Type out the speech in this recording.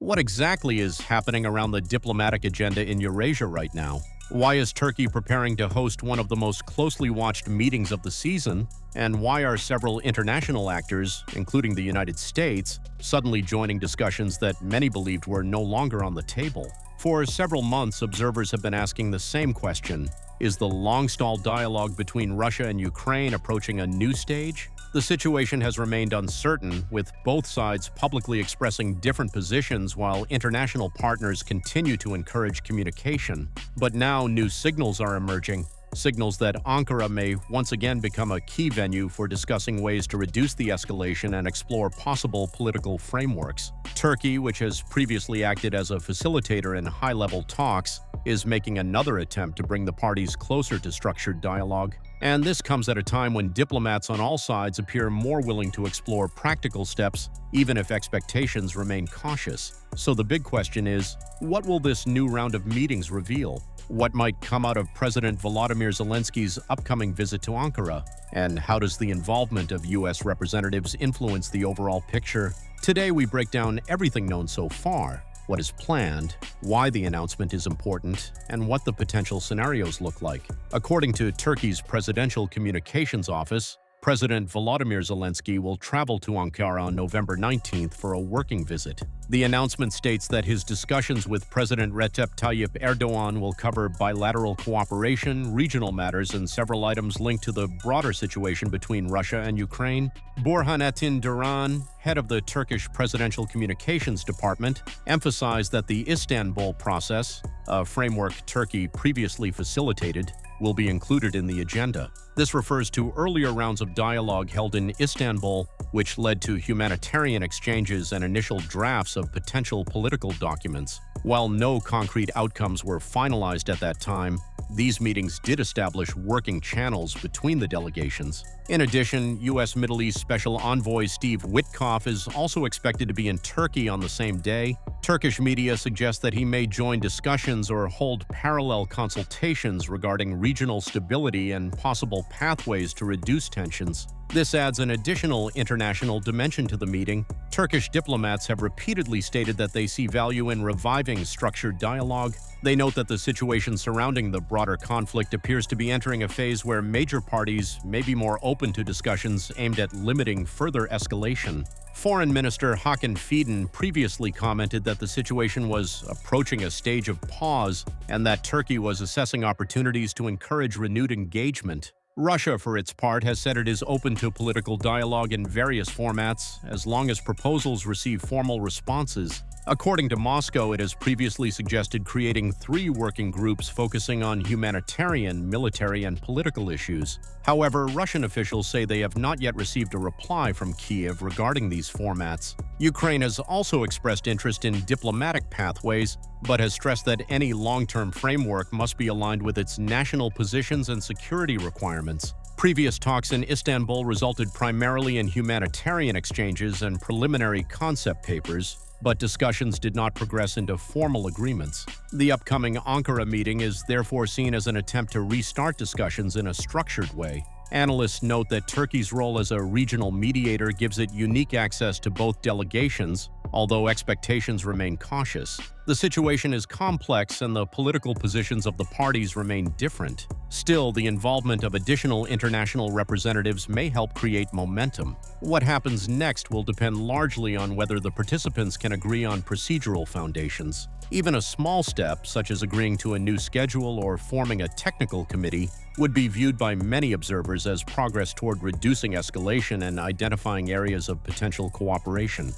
What exactly is happening around the diplomatic agenda in Eurasia right now? Why is Turkey preparing to host one of the most closely watched meetings of the season? And why are several international actors, including the United States, suddenly joining discussions that many believed were no longer on the table? For several months, observers have been asking the same question: is the long-stalled dialogue between Russia and Ukraine approaching a new stage? The situation has remained uncertain, with both sides publicly expressing different positions while international partners continue to encourage communication. But now new signals are emerging, signals that Ankara may once again become a key venue for discussing ways to reduce the escalation and explore possible political frameworks. Turkey, which has previously acted as a facilitator in high-level talks, is making another attempt to bring the parties closer to structured dialogue. And this comes at a time when diplomats on all sides appear more willing to explore practical steps, even if expectations remain cautious. So the big question is, what will this new round of meetings reveal? What might come out of President Volodymyr Zelensky's upcoming visit to Ankara? And how does the involvement of U.S. representatives influence the overall picture? Today we break down everything known so far, what is planned, why the announcement is important, and what the potential scenarios look like. According to Turkey's Presidential Communications Office, President Volodymyr Zelensky will travel to Ankara on November 19th for a working visit. The announcement states that his discussions with President Recep Tayyip Erdogan will cover bilateral cooperation, regional matters, and several items linked to the broader situation between Russia and Ukraine. Burhanettin Duran, head of the Turkish Presidential Communications Department, emphasized that the Istanbul process, a framework Turkey previously facilitated, will be included in the agenda. This refers to earlier rounds of dialogue held in Istanbul, which led to humanitarian exchanges and initial drafts of potential political documents. While no concrete outcomes were finalized at that time, these meetings did establish working channels between the delegations. In addition, U.S. Middle East Special Envoy Steve Witkoff is also expected to be in Turkey on the same day. Turkish media suggest that he may join discussions or hold parallel consultations regarding regional stability and possible pathways to reduce tensions. This adds an additional international dimension to the meeting. Turkish diplomats have repeatedly stated that they see value in reviving structured dialogue. They note that the situation surrounding the broader conflict appears to be entering a phase where major parties may be more open to discussions aimed at limiting further escalation. Foreign Minister Hakan Fidan previously commented that the situation was approaching a stage of pause and that Turkey was assessing opportunities to encourage renewed engagement. Russia, for its part, has said it is open to political dialogue in various formats as long as proposals receive formal responses. According to Moscow, it has previously suggested creating 3 working groups focusing on humanitarian, military, and political issues. However, Russian officials say they have not yet received a reply from Kiev regarding these formats. Ukraine has also expressed interest in diplomatic pathways, but has stressed that any long-term framework must be aligned with its national positions and security requirements. Previous talks in Istanbul resulted primarily in humanitarian exchanges and preliminary concept papers, but discussions did not progress into formal agreements. The upcoming Ankara meeting is therefore seen as an attempt to restart discussions in a structured way. Analysts note that Turkey's role as a regional mediator gives it unique access to both delegations, although expectations remain cautious. The situation is complex and the political positions of the parties remain different. Still, the involvement of additional international representatives may help create momentum. What happens next will depend largely on whether the participants can agree on procedural foundations. Even a small step, such as agreeing to a new schedule or forming a technical committee, would be viewed by many observers as progress toward reducing escalation and identifying areas of potential cooperation.